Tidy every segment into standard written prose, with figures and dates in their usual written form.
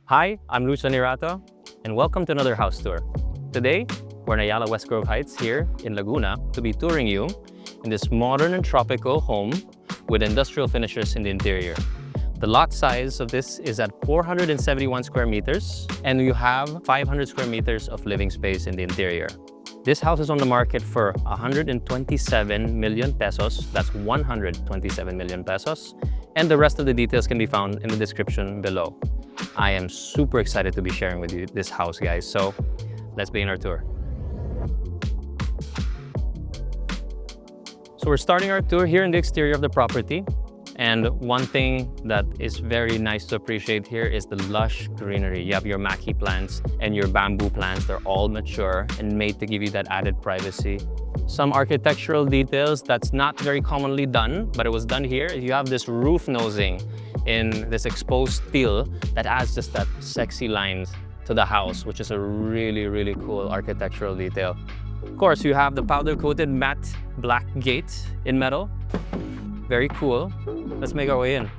Hi, I'm Luis Nirato, and welcome to another house tour. Today, we're in Ayala, Westgrove Heights here in Laguna to be touring you in this modern and tropical home with industrial finishes in the interior. The lot size of this is at 471 square meters, and you have 500 square meters of living space in the interior. This house is on the market for 127 million pesos. That's 127 million pesos. And the rest of the details can be found in the description below. I am super excited to be sharing with you this house, guys. So let's begin our tour. So we're starting our tour here in the exterior of the property. And one thing that is very nice to appreciate here is the lush greenery. You have your Mancave plants and your bamboo plants. They're all mature and made to give you that added privacy. Some architectural details that's not very commonly done, but it was done here. You have this roof nosing in this exposed steel that adds just that sexy lines to the house, which is a really cool architectural detail. Of course, you have the powder-coated matte black gate in metal. Very cool. Let's make our way in.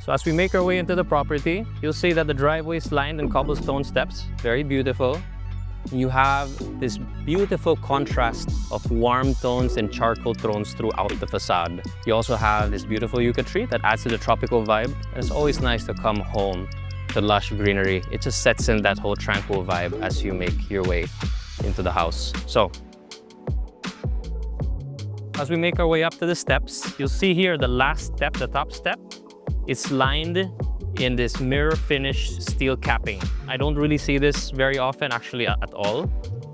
So as we make our way into the property, you'll see that the driveway is lined in cobblestone steps. Very beautiful. You have this beautiful contrast of warm tones and charcoal tones throughout the facade. You also have this beautiful yucca tree that adds to the tropical vibe. And it's always nice to come home to lush greenery. It just sets in that whole tranquil vibe as you make your way into the house. So, as we make our way up to the steps, you'll see here the last step, the top step, it's lined in this mirror finish steel capping. I don't really see this very often, actually, at all.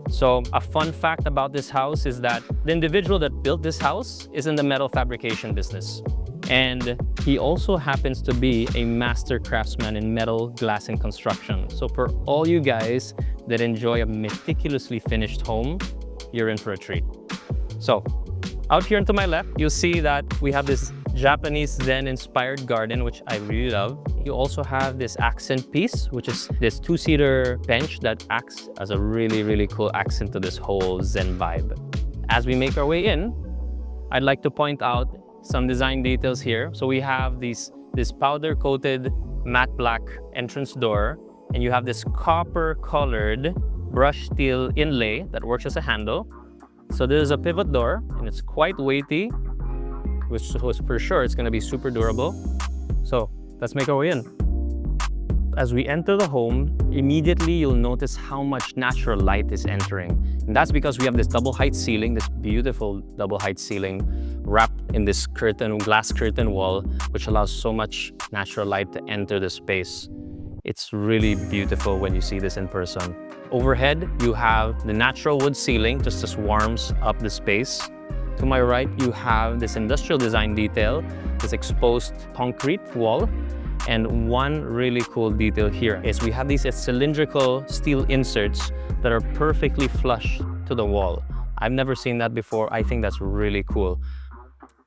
So a fun fact about this house is that the individual that built this house is in the metal fabrication business. And he also happens to be a master craftsman in metal, glass, and construction. So for all you guys that enjoy a meticulously finished home, you're in for a treat. So, out here to my left, you'll see that we have this Japanese Zen-inspired garden, which I really love. You also have this accent piece, which is this two-seater bench that acts as a really cool accent to this whole Zen vibe. As we make our way in, I'd like to point out some design details here. So we have this powder-coated matte black entrance door, and you have this copper-colored brushed steel inlay that works as a handle. So there's a pivot door, and it's quite weighty, which was for sure it's gonna be super durable. So let's make our way in. As we enter the home, immediately you'll notice how much natural light is entering. And that's because we have this double height ceiling, this beautiful double height ceiling wrapped in this glass curtain wall, which allows so much natural light to enter the space. It's really beautiful when you see this in person. Overhead, you have the natural wood ceiling, just warms up the space. To my right, you have this industrial design detail, this exposed concrete wall. And one really cool detail here is we have these cylindrical steel inserts that are perfectly flush to the wall. I've never seen that before. I think that's really cool.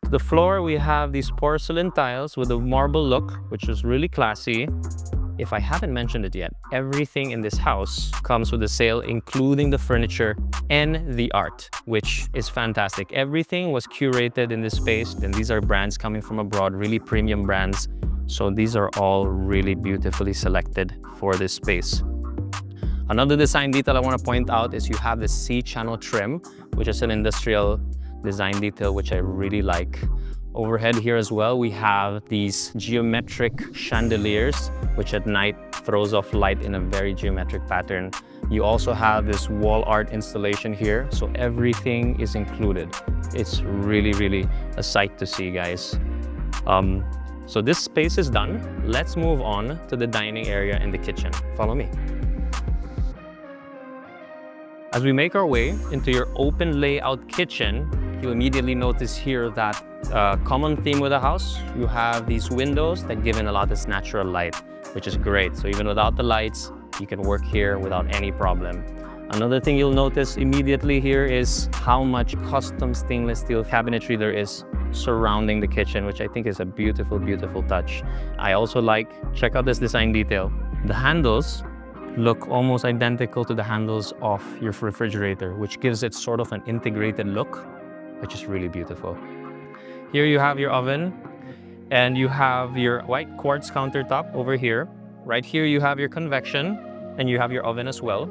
To the floor, we have these porcelain tiles with a marble look, which is really classy. If I haven't mentioned it yet, everything in this house comes with a sale, including the furniture and the art, which is fantastic. Everything was curated in this space, and these are brands coming from abroad, really premium brands. So these are all really beautifully selected for this space. Another design detail I want to point out is you have this C-channel trim, which is an industrial design detail, which I really like. Overhead here as well, we have these geometric chandeliers, which at night throws off light in a very geometric pattern. You also have this wall art installation here, so everything is included. It's really a sight to see, guys. So this space is done. Let's move on to the dining area and the kitchen. Follow me. As we make our way into your open layout kitchen, you immediately notice here that common theme with the house, you have these windows that give in a lot of this natural light, which is great. So even without the lights, you can work here without any problem. Another thing you'll notice immediately here is how much custom stainless steel cabinetry there is surrounding the kitchen, which I think is a beautiful touch. I also check out this design detail. The handles look almost identical to the handles of your refrigerator, which gives it sort of an integrated look, which is really beautiful. Here you have your oven. And you have your white quartz countertop over here. Right here you have your convection, and you have your oven as well.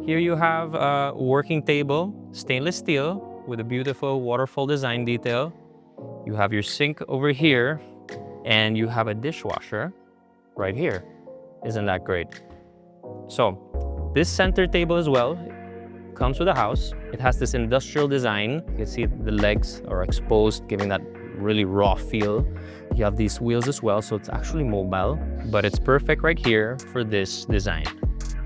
Here you have a working table, stainless steel with a beautiful waterfall design detail. You have your sink over here, and you have a dishwasher right here. Isn't that great? So this center table as well comes with a house. It has this industrial design. You can see the legs are exposed, giving that really raw feel. You have these wheels as well, so it's actually mobile, but it's perfect right here for this design.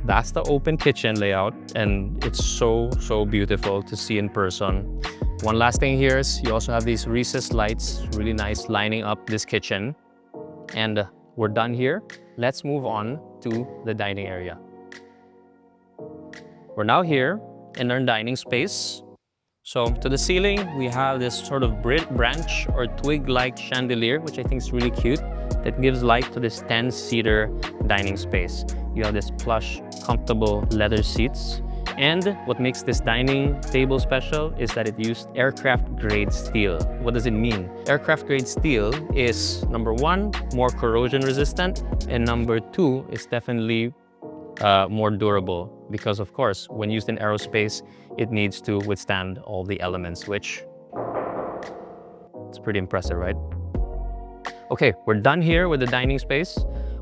That's the open kitchen layout, and it's so beautiful to see in person. One last thing here is you also have these recessed lights, really nice, lining up this kitchen. And we're done here. Let's move on to the dining area. We're now here in our dining space. So to the ceiling, we have this sort of branch or twig-like chandelier, which I think is really cute, that gives light to this 10-seater dining space. You have this plush, comfortable leather seats. And what makes this dining table special is that it used aircraft-grade steel. What does it mean? Aircraft-grade steel is, number one, more corrosion-resistant, and number two, is definitely more durable, because of course, when used in aerospace, it needs to withstand all the elements, which it's pretty impressive, right? Okay, we're done here with the dining space.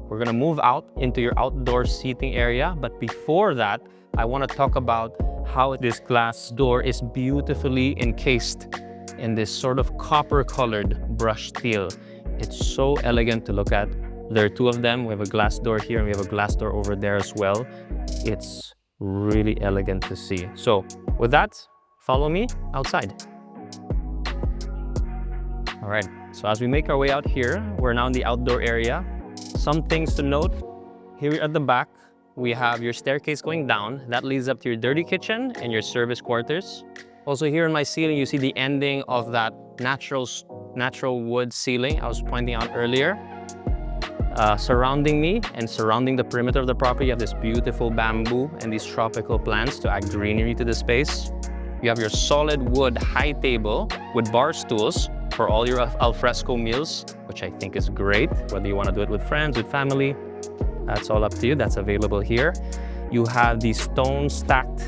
We're gonna move out into your outdoor seating area, but before that, I want to talk about how this glass door is beautifully encased in this sort of copper-colored brushed steel. It's so elegant to look at. There are two of them. We have a glass door here, and we have a glass door over there as well. It's really elegant to see. So with that, follow me outside. All right, so as we make our way out here, we're now in the outdoor area. Some things to note, here at the back, we have your staircase going down. That leads up to your dirty kitchen and your service quarters. Also here in my ceiling, you see the ending of that natural wood ceiling I was pointing out earlier. Surrounding me and surrounding the perimeter of the property, you have this beautiful bamboo and these tropical plants to add greenery to the space. You have your solid wood high table with bar stools for all your alfresco meals, which I think is great, whether you want to do it with friends, with family. That's all up to you. That's available here. You have the stone stacked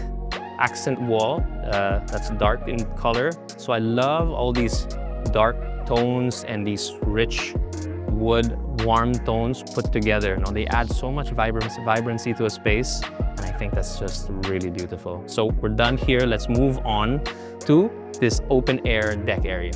accent wall that's dark in color. So I love all these dark tones and these rich wood warm tones put together. Now they add so much vibrancy to a space, and I think that's just really beautiful. So we're done here. Let's move on to this open air deck area.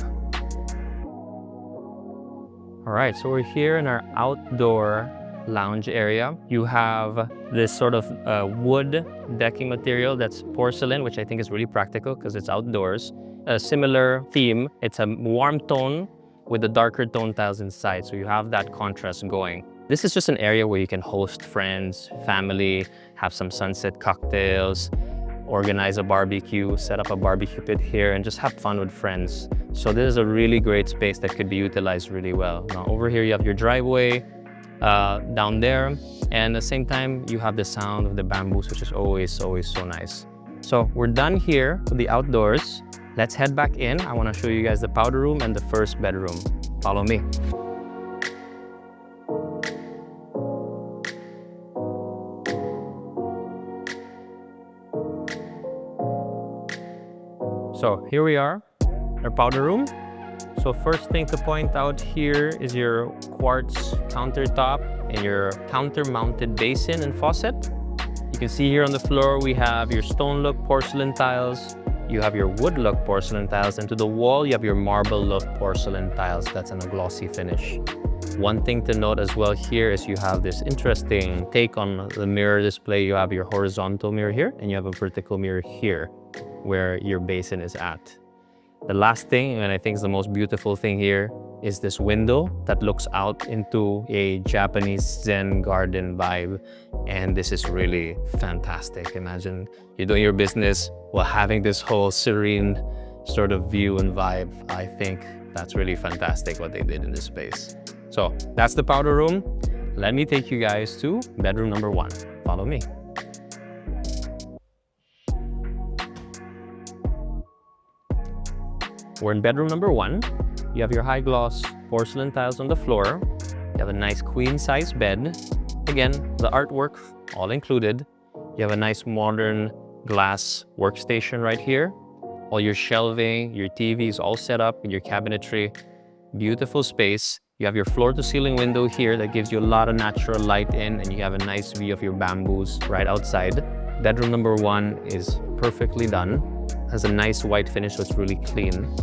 All right, so we're here in our outdoor lounge area. You have this sort of wood decking material that's porcelain, which I think is really practical because it's outdoors. A similar theme, it's a warm tone with the darker tone tiles inside, so you have that contrast going. This is just an area where you can host friends, family, have some sunset cocktails, organize a barbecue, set up a barbecue pit here, and just have fun with friends. So this is a really great space that could be utilized really well. Now over here you have your driveway, down there, and at the same time you have the sound of the bamboos, which is always so nice. So we're done here with the outdoors. Let's head back in. I want to show you guys the powder room and the first bedroom. Follow me. So here we are, our powder room. So first thing to point out here is your quartz countertop and your counter-mounted basin and faucet. You can see here on the floor we have your stone look porcelain tiles, you have your wood look porcelain tiles, and to the wall you have your marble look porcelain tiles that's in a glossy finish. One thing to note as well here is you have this interesting take on the mirror display. You have your horizontal mirror here and you have a vertical mirror here where your basin is at. The last thing, and I think is the most beautiful thing here, is this window that looks out into a Japanese Zen garden vibe. And this is really fantastic. Imagine you're doing your business while having this whole serene sort of view and vibe. I think that's really fantastic what they did in this space. So that's the powder room. Let me take you guys to bedroom number one. Follow me. We're in bedroom number one. You have your high gloss porcelain tiles on the floor. You have a nice queen-size bed. Again, the artwork all included. You have a nice modern glass workstation right here. All your shelving, your TV is all set up in your cabinetry. Beautiful space. You have your floor-to-ceiling window here that gives you a lot of natural light in, and you have a nice view of your bamboos right outside. Bedroom number 1 is perfectly done. Has a nice white finish, so it's really clean.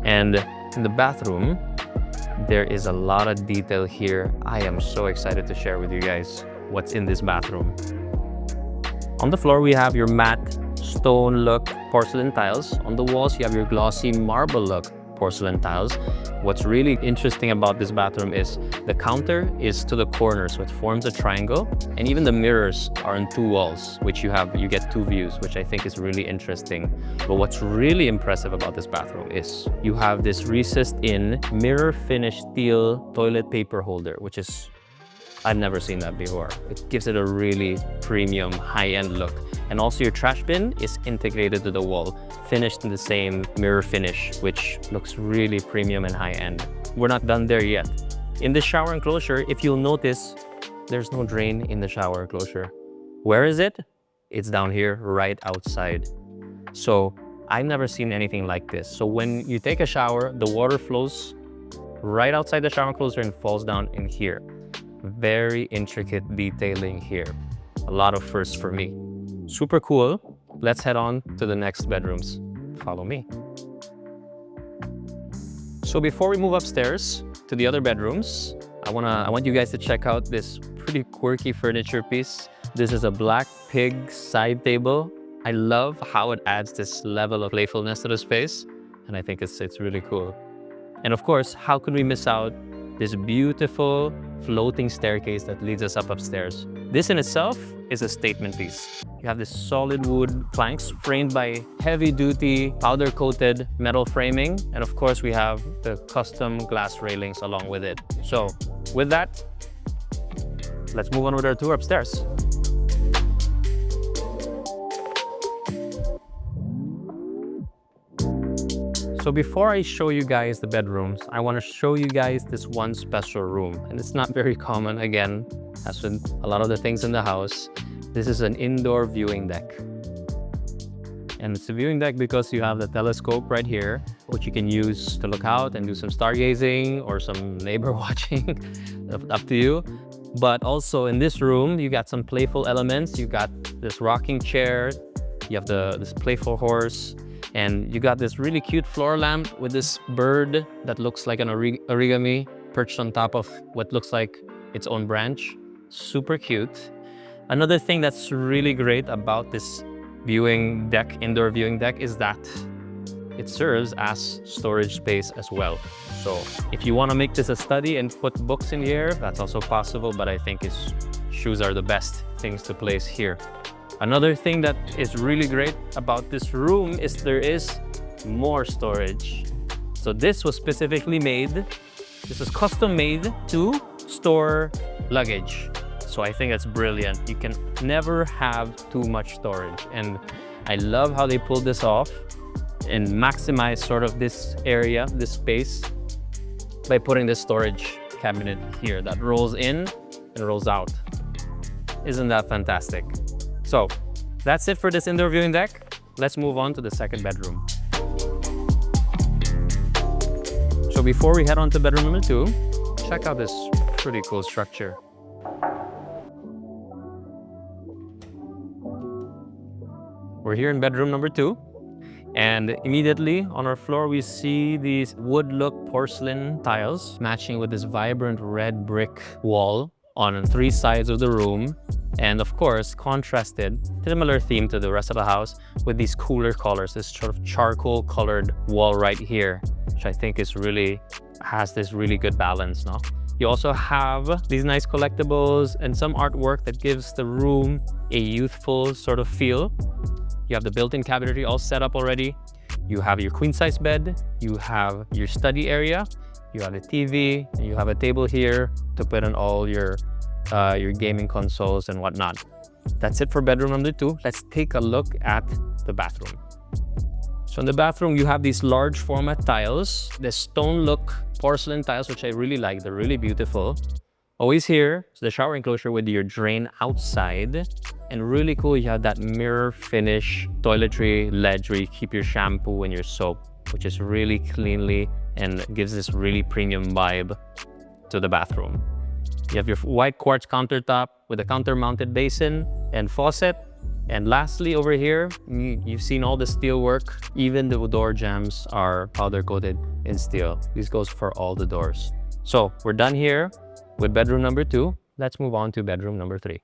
And in the bathroom, there is a lot of detail here. I am so excited to share with you guys what's in this bathroom. On the floor, we have your matte stone look porcelain tiles. On the walls, you have your glossy marble look porcelain tiles. What's really interesting about this bathroom is the counter is to the corner, so it forms a triangle, and even the mirrors are on 2 walls, which you get 2 views, which I think is really interesting. But what's really impressive about this bathroom is you have this recessed in mirror finished steel toilet paper holder, which is, I've never seen that before. It gives it a really premium high-end look. And also your trash bin is integrated to the wall, finished in the same mirror finish, which looks really premium and high-end. We're not done there yet. In the shower enclosure, if you'll notice, there's no drain in the shower enclosure. Where is it? It's down here, right outside. So I've never seen anything like this. So when you take a shower, the water flows right outside the shower enclosure and falls down in here. Very intricate detailing here. A lot of firsts for me. Super cool. Let's head on to the next bedrooms. Follow me. So before we move upstairs to the other bedrooms, I want you guys to check out this pretty quirky furniture piece. This is a black pig side table. I love how it adds this level of playfulness to the space, and I think it's really cool. And of course, how could we miss out this beautiful floating staircase that leads us up upstairs? This in itself is a statement piece. You have this solid wood planks framed by heavy-duty powder-coated metal framing. And of course, we have the custom glass railings along with it. So with that, let's move on with our tour upstairs. So before I show you guys the bedrooms, I want to show you guys this one special room. And it's not very common, again, as with a lot of the things in the house. This is an indoor viewing deck. And it's a viewing deck because you have the telescope right here, which you can use to look out and do some stargazing or some neighbor watching, up to you. But also in this room, you got some playful elements. You got this rocking chair, you have this playful horse, and you got this really cute floor lamp with this bird that looks like an origami perched on top of what looks like its own branch. Super cute. Another thing that's really great about this viewing deck, indoor viewing deck, is that it serves as storage space as well. So if you want to make this a study and put books in here, that's also possible, but I think shoes are the best things to place here. Another thing that is really great about this room is there is more storage. So this was specifically made, this is custom made to store luggage. So I think that's brilliant. You can never have too much storage. And I love how they pulled this off and maximize sort of this area, this space, by putting this storage cabinet here that rolls in and rolls out. Isn't that fantastic? So that's it for this indoor viewing deck. Let's move on to the second bedroom. So before we head on to bedroom number 2, check out this pretty cool structure. We're here in bedroom number 2, and immediately on our floor we see these wood look porcelain tiles matching with this vibrant red brick wall on 3 sides of the room, and of course contrasted, similar theme to the rest of the house, with these cooler colors, this sort of charcoal colored wall right here, which I think has this really good balance, no? You also have these nice collectibles and some artwork that gives the room a youthful sort of feel. You have the built-in cabinetry all set up already. You have your queen-size bed. You have your study area. You have a TV. And you have a table here to put in all your gaming consoles and whatnot. That's it for bedroom number 2. Let's take a look at the bathroom. So in the bathroom, you have these large format tiles, the stone look porcelain tiles, which I really like. They're really beautiful. Always here, so the shower enclosure with your drain outside. And really cool, you have that mirror finish toiletry ledge where you keep your shampoo and your soap, which is really cleanly and gives this really premium vibe to the bathroom. You have your white quartz countertop with a counter-mounted basin and faucet. And lastly, over here, you've seen all the steel work. Even the door jambs are powder coated in steel. This goes for all the doors. So we're done here with bedroom number 2. Let's move on to bedroom number 3.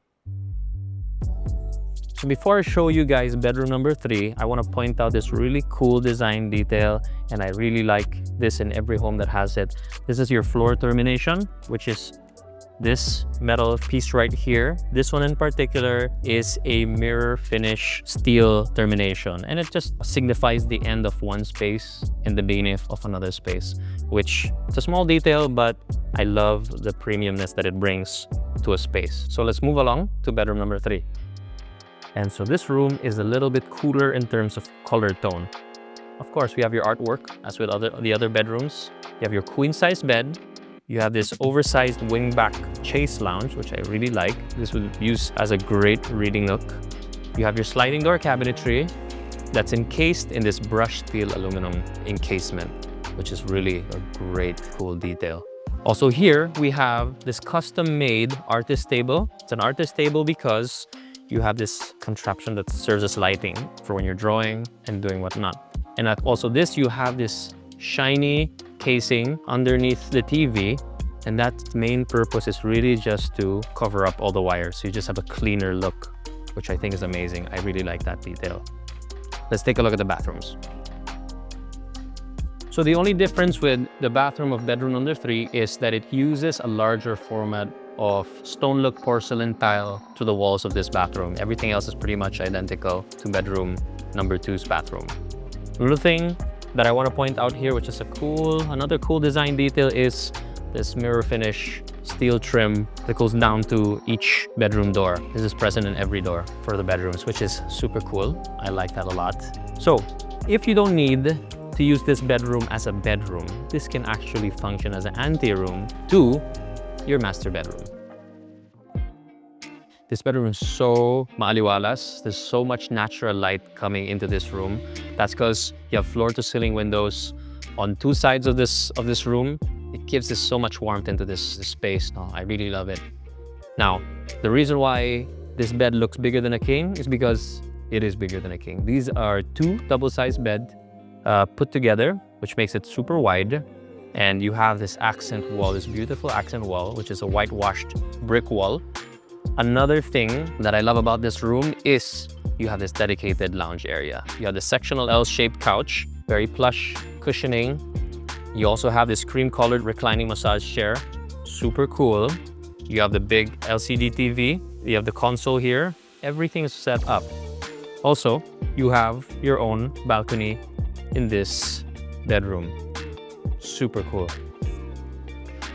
So before I show you guys bedroom number 3, I want to point out this really cool design detail, and I really like this in every home that has it. This is your floor termination, which is this metal piece right here. This one in particular is a mirror finish steel termination, and it just signifies the end of one space and the beginning of another space, which it's a small detail, but I love the premiumness that it brings to a space. So let's move along to bedroom number 3. And so this room is a little bit cooler in terms of color tone. Of course, we have your artwork, as with the other bedrooms. You have your queen-size bed. You have this oversized wingback chase lounge, which I really like. This would use as a great reading nook. You have your sliding door cabinetry that's encased in this brushed steel aluminum encasement, which is really a great, cool detail. Also here, we have this custom-made artist table. It's an artist table because you have this contraption that serves as lighting for when you're drawing and doing whatnot. And also this, you have this shiny casing underneath the TV, and that main purpose is really just to cover up all the wires, so you just have a cleaner look, which I think is amazing. I really like that detail. Let's take a look at the bathrooms. So the only difference with the bathroom of bedroom number 3 is that it uses a larger format of stone look porcelain tile to the walls of this bathroom. Everything else is pretty much identical to bedroom number 2's bathroom. Another thing that I want to point out here, which is another cool design detail, is this mirror finish steel trim that goes down to each bedroom door. This is present in every door for the bedrooms, which is super cool. I like that a lot. So if you don't need to use this bedroom as a bedroom, this can actually function as an anteroom to your master bedroom. This bedroom is so maaliwalas. There's so much natural light coming into this room. That's because you have floor-to-ceiling windows on 2 sides of this room. It gives this so much warmth into this space. Oh, I really love it. Now, the reason why this bed looks bigger than a king is because it is bigger than a king. These are 2 double-sized beds put together, which makes it super wide. And you have this accent wall, this beautiful accent wall, which is a whitewashed brick wall. Another thing that I love about this room is you have this dedicated lounge area. You have the sectional L-shaped couch, very plush cushioning. You also have this cream-colored reclining massage chair, super cool. You have the big LCD TV. You have the console here. Everything is set up. Also, you have your own balcony in this bedroom. Super cool.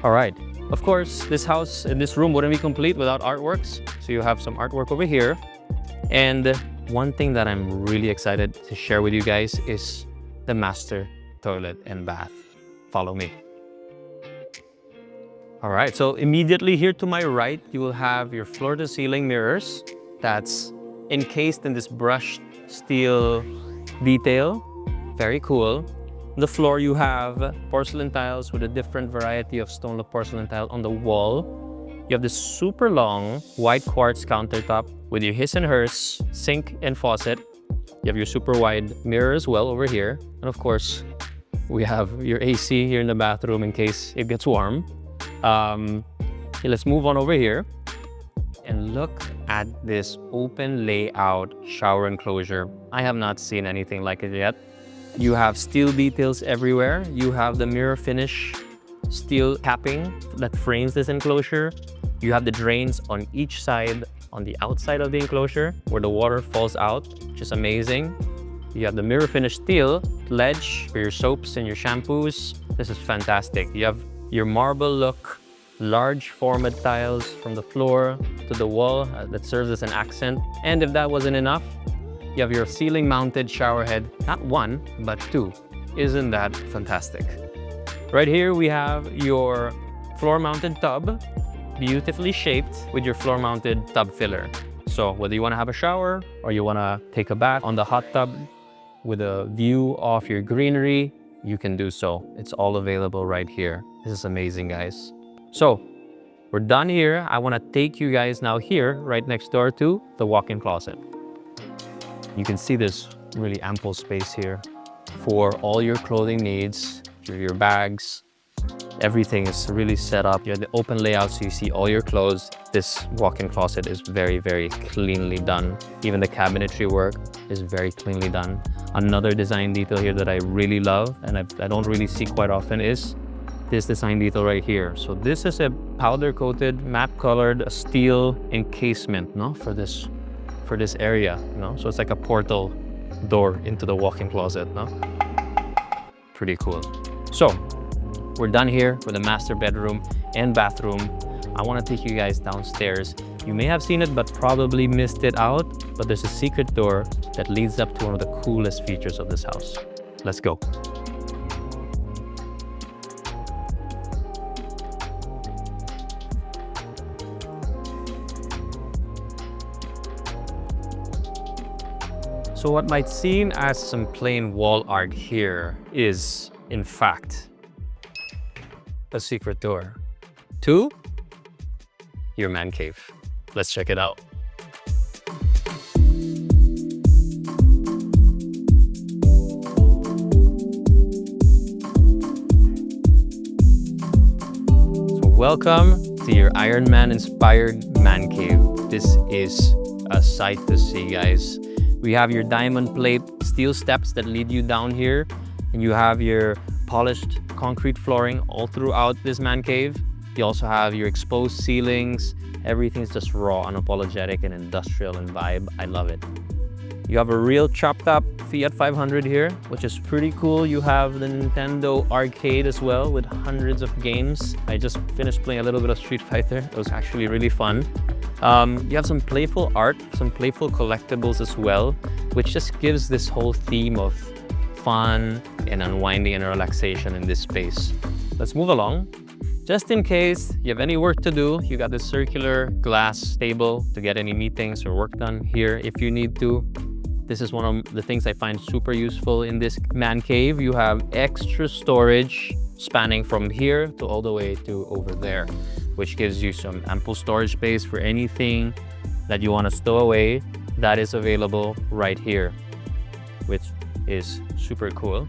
All right. Of course, this house and this room wouldn't be complete without artworks. So you have some artwork over here. And one thing that I'm really excited to share with you guys is the master toilet and bath. Follow me. All right, so immediately here to my right, you will have your floor-to-ceiling mirrors that's encased in this brushed steel detail. Very cool. On the floor, you have porcelain tiles with a different variety of stone look porcelain tile on the wall. You have this super long white quartz countertop with your his and hers sink and faucet. You have your super wide mirror as well over here. And of course, we have your AC here in the bathroom in case it gets warm. Let's move on over here and look at this open layout shower enclosure. I have not seen anything like it yet. You have steel details everywhere. You have the mirror finish steel capping that frames this enclosure. You have the drains on each side, on the outside of the enclosure where the water falls out, which is amazing. You have the mirror finish steel ledge for your soaps and your shampoos. This is fantastic. You have your marble look, large format tiles from the floor to the wall that serves as an accent. And if that wasn't enough, you have your ceiling mounted shower head, not 1, but 2. Isn't that fantastic? Right here we have your floor-mounted tub, beautifully shaped with your floor-mounted tub filler. So whether you want to have a shower or you want to take a bath on the hot tub with a view of your greenery, you can do so. It's all available right here. This is amazing, guys. So we're done here. I want to take you guys now here, right next door to the walk-in closet. You can see this really ample space here for all your clothing needs, your bags. Everything is really set up. You have the open layout so you see all your clothes. This walk-in closet is very, very cleanly done. Even the cabinetry work is very cleanly done. Another design detail here that I really love and I don't really see quite often is this design detail right here. So this is a powder-coated, matte-colored steel encasement, no, for this area, no? So it's like a portal door into the walk-in closet, no? Pretty cool. So we're done here for the master bedroom and bathroom. I want to take you guys downstairs. You may have seen it, but probably missed it out. But there's a secret door that leads up to one of the coolest features of this house. Let's go. So what might seem as some plain wall art here is, in fact, a secret door to your man cave. Let's check it out. So welcome to your Iron Man inspired man cave. This is a sight to see, guys. We have your diamond plate steel steps that lead you down here, and you have your polished concrete flooring all throughout this man cave. You also have your exposed ceilings. Everything's just raw, unapologetic, and industrial in vibe. I love it. You have a real chopped up Fiat 500 here, which is pretty cool. You have the Nintendo arcade as well with hundreds of games. I just finished playing a little bit of Street Fighter. It was actually really fun. You have some playful art, some playful collectibles as well, which just gives this whole theme of fun and unwinding and relaxation in this space. Let's move along. Just in case you have any work to do, you got this circular glass table to get any meetings or work done here if you need to. This is one of the things I find super useful in this man cave. You have extra storage spanning from here to all the way to over there, which gives you some ample storage space for anything that you want to stow away. That is available right here, which is super cool.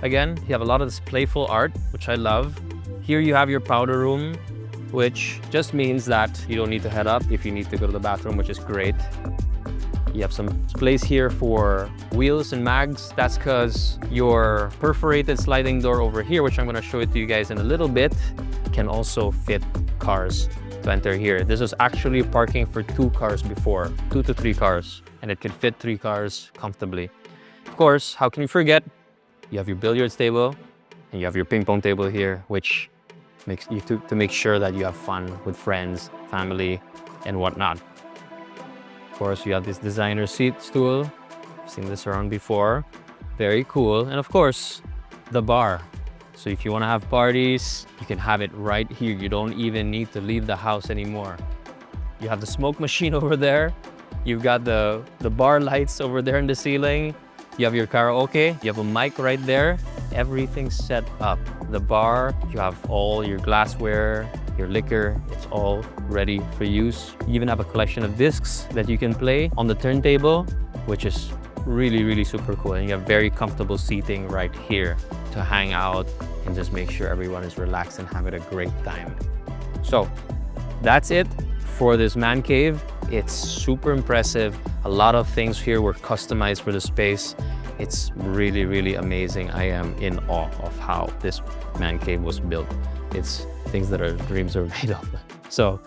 Again, you have a lot of this playful art, which I love. Here you have your powder room, which just means that you don't need to head up if you need to go to the bathroom, which is great. You have some place here for wheels and mags. That's because your perforated sliding door over here, which I'm going to show it to you guys in a little bit, can also fit cars to enter here. This was actually parking for 2 cars before, 2 to 3 cars, and it can fit 3 cars comfortably. Of course, how can you forget? You have your billiards table and you have your ping pong table here, which makes you to make sure that you have fun with friends, family, and whatnot. Of course, you have this designer seat stool. I've seen this around before. Very cool. And of course, the bar. So if you want to have parties, you can have it right here. You don't even need to leave the house anymore. You have the smoke machine over there. You've got the bar lights over there in the ceiling. You have your karaoke. You have a mic right there. Everything's set up. The bar, you have all your glassware, your liquor, it's all ready for use. You even have a collection of discs that you can play on the turntable, which is really, really super cool. And you have very comfortable seating right here to hang out and just make sure everyone is relaxed and having a great time. So that's it for this man cave. It's super impressive. A lot of things here were customized for the space. It's really, really amazing. I am in awe of how this man cave was built. It's things that our dreams are made of. So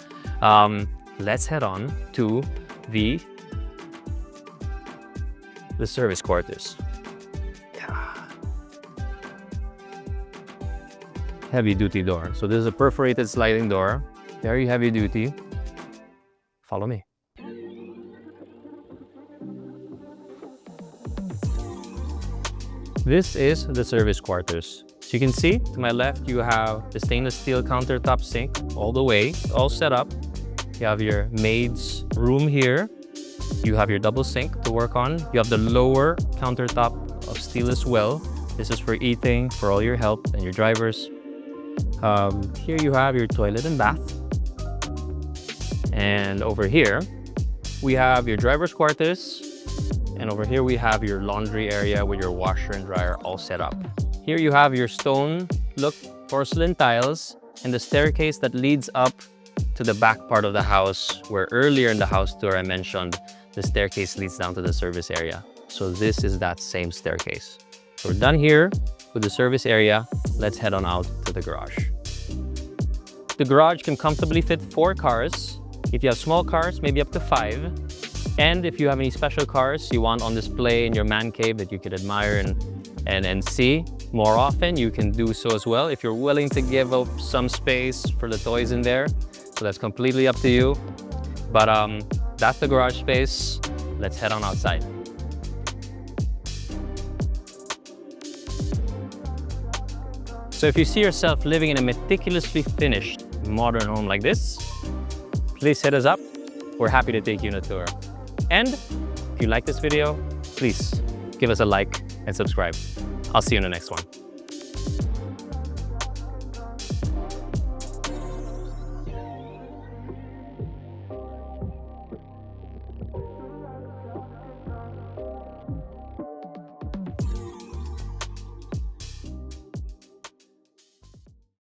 let's head on to the service quarters. Yeah. Heavy duty door. So this is a perforated sliding door, very heavy duty. Follow me. This is the service quarters. As So you can see to my left, you have the stainless steel countertop sink all the way, all set up. You have your maid's room here. You have your double sink to work on. You have the lower countertop of steel as well. This is for eating, for all your help and your drivers. Here you have your toilet and bath. And over here, we have your driver's quarters. And over here, we have your laundry area with your washer and dryer all set up. Here you have your stone look porcelain tiles and the staircase that leads up to the back part of the house, where earlier in the house tour I mentioned the staircase leads down to the service area. So this is that same staircase. So we're done here with the service area. Let's head on out to the garage. The garage can comfortably fit 4 cars. If you have small cars, maybe up to 5. And if you have any special cars you want on display in your man cave that you could admire and see more often, you can do so as well if you're willing to give up some space for the toys in there. So that's completely up to you. But that's the garage space. Let's head on outside. So if you see yourself living in a meticulously finished modern home like this, please hit us up. We're happy to take you on a tour. And if you like this video, please give us a like and subscribe. I'll see you in the next one.